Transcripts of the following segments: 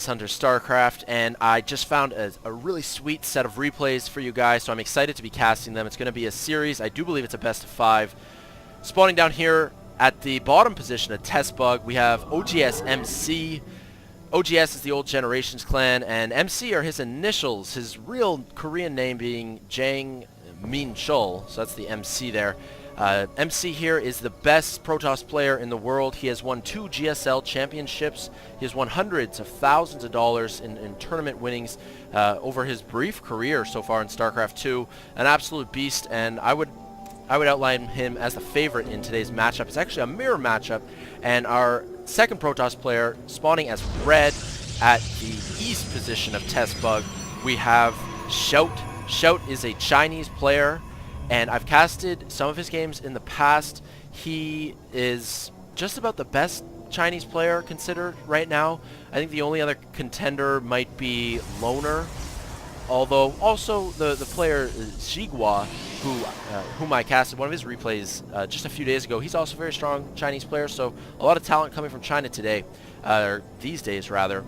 Hunter Starcraft, and I just found a really sweet set of replays for you guys, so I'm excited to be casting them. It's going to be a series. I do believe it's a best of 5. Spawning down here at the bottom position, a test bug, we have oGs.MC. OGS is the old Generations clan, and MC are his initials, his real Korean name being Jang Min Chul, so that's the MC there. MC here is the best Protoss player in the world. He has won 2 GSL championships. He has won hundreds of thousands of dollars in tournament winnings over his brief career so far in StarCraft 2. An absolute beast, and I would outline him as the favorite in today's matchup. It's actually a mirror matchup, and our second Protoss player spawning as red at the east position of Test Bug, we have XiaOt. XiaOt is a Chinese player, and I've casted some of his games in the past. He is just about the best Chinese player considered right now. I think the only other contender might be Loner, although also the player XiaOt, whom I casted one of his replays just a few days ago. He's also a very strong Chinese player, so a lot of talent coming from China today, or these days rather.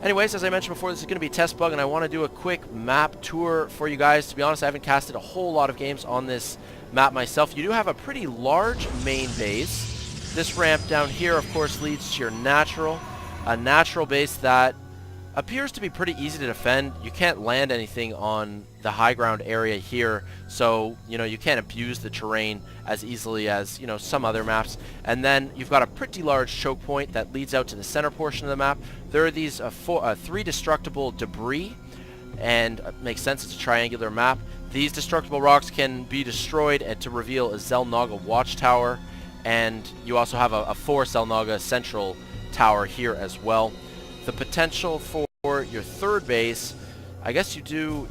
Anyways, as I mentioned before, this is going to be Test Bug, and I want to do a quick map tour for you guys. To be honest, I haven't casted a whole lot of games on this map myself. You do have a pretty large main base. This ramp down here, of course, leads to your a natural base that appears to be pretty easy to defend. You can't land anything on the high ground area here, so you can't abuse the terrain as easily as some other maps. And then you've got a pretty large choke point that leads out to the center portion of the map. There are these 3 destructible debris, and it makes sense, it's a triangular map. These destructible rocks can be destroyed and to reveal a Xel'Naga watchtower, and you also have a 4 Xel'Naga central tower here as well. The potential for your third base, I guess you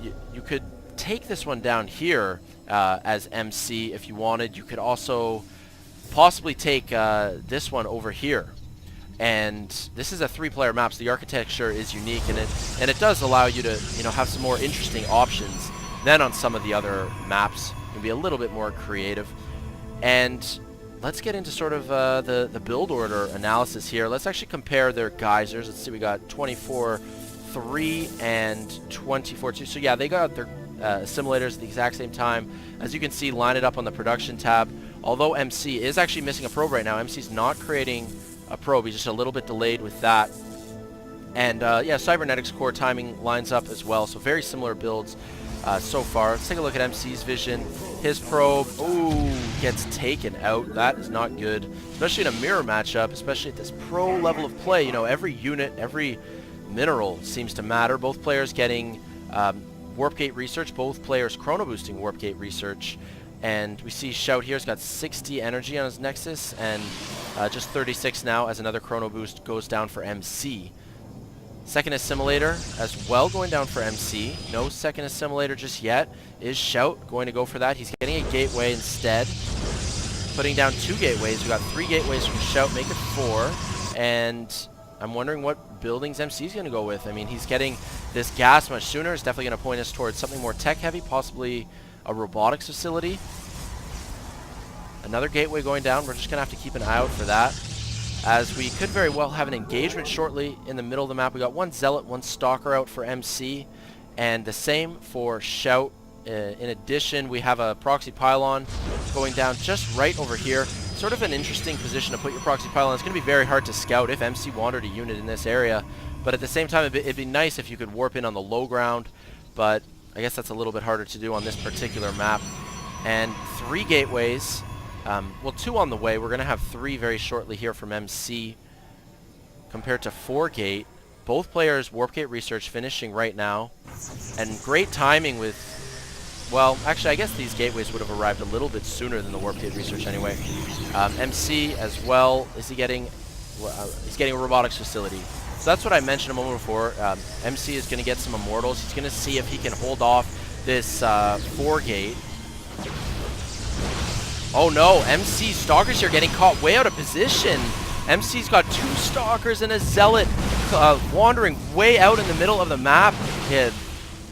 could take this one down here as MC if you wanted. You could also possibly take this one over here, and this is a 3-player map, so the architecture is unique, and it does allow you to have some more interesting options than on some of the other maps. You can be a little bit more creative. And let's get into sort of the build order analysis here. Let's actually compare their geysers. Let's see, we got 24.3 and 24.2. So yeah, they got their simulators at the exact same time. As you can see, line it up on the production tab. Although MC is actually missing a probe right now. MC's not creating a probe. He's just a little bit delayed with that. And yeah, Cybernetics core timing lines up as well. So very similar builds so far. Let's take a look at MC's vision. His probe, ooh, gets taken out. That is not good, especially in a mirror matchup, especially at this pro level of play. Every unit, every mineral seems to matter. Both players getting warp gate research, both players chrono boosting warp gate research. And we see XiaOt here has got 60 energy on his Nexus, and just 36 now as another chrono boost goes down for MC. Second assimilator as well going down for MC. No second assimilator just yet. Is XiaOt going to go for that? He's getting a gateway instead. Putting down 2 gateways. We got 3 gateways from XiaOt, make it 4. And I'm wondering what buildings MC is going to go with. I mean, he's getting this gas much sooner. It's definitely going to point us towards something more tech heavy, possibly a robotics facility. Another gateway going down. We're just going to have to keep an eye out for that, as we could very well have an engagement shortly in the middle of the map. We got 1 Zealot, 1 Stalker out for MC, and the same for XiaOt. In addition, we have a proxy pylon going down just right over here. Sort of an interesting position to put your proxy pylon. It's going to be very hard to scout if MC wanted a unit in this area, but at the same time, it'd be nice if you could warp in on the low ground, but I guess that's a little bit harder to do on this particular map. And 3 gateways. Well, 2 on the way. We're going to have 3 very shortly here from MC compared to 4 gate. Both players warp gate research finishing right now. And great timing with, well, actually I guess these gateways would have arrived a little bit sooner than the warp gate research anyway. MC as well, is he getting, he's getting a robotics facility. So that's what I mentioned a moment before. MC is going to get some immortals. He's going to see if he can hold off this 4 gate. Oh no, MC Stalkers here getting caught way out of position. MC's got 2 Stalkers and a Zealot wandering way out in the middle of the map.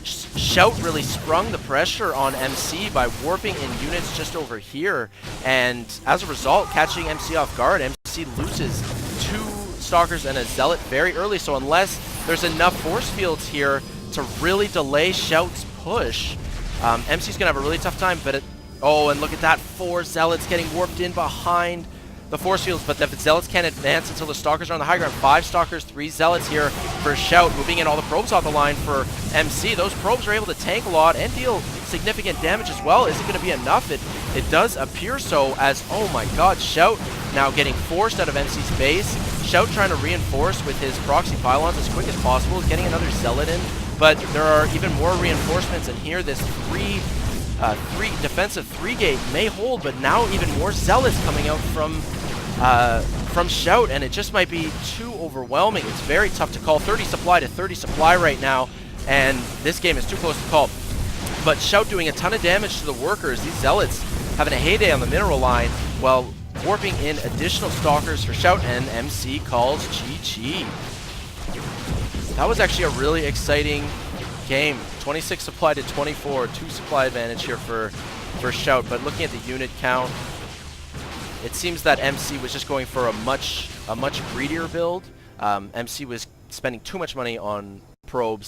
XiaOt really sprung the pressure on MC by warping in units just over here, and as a result, catching MC off guard. MC loses 2 Stalkers and a Zealot very early, so unless there's enough force fields here to really delay XiaOt's push. MC's going to have a really tough time, but oh, and look at that, 4 Zealots getting warped in behind the force fields, but the Zealots can't advance until the Stalkers are on the high ground. 5 Stalkers, 3 Zealots here for XiaOt, moving in all the probes off the line for MC. Those probes are able to tank a lot and deal significant damage as well. Is it going to be enough? It does appear so, as, oh my god, XiaOt now getting forced out of MC's base. XiaOt trying to reinforce with his proxy pylons as quick as possible, getting another Zealot in, but there are even more reinforcements, and here this defensive 3-gate may hold, but now even more Zealots coming out from XiaOt, and it just might be too overwhelming. It's very tough to call. 30 supply to 30 supply right now, and this game is too close to call. But XiaOt doing a ton of damage to the workers. These Zealots having a heyday on the mineral line, while warping in additional Stalkers for XiaOt, and MC calls GG. That was actually a really exciting game. 26 supply to 24, 2 supply advantage here for XiaOt, but looking at the unit count, it seems that MC was just going for a much greedier build. MC was spending too much money on probes.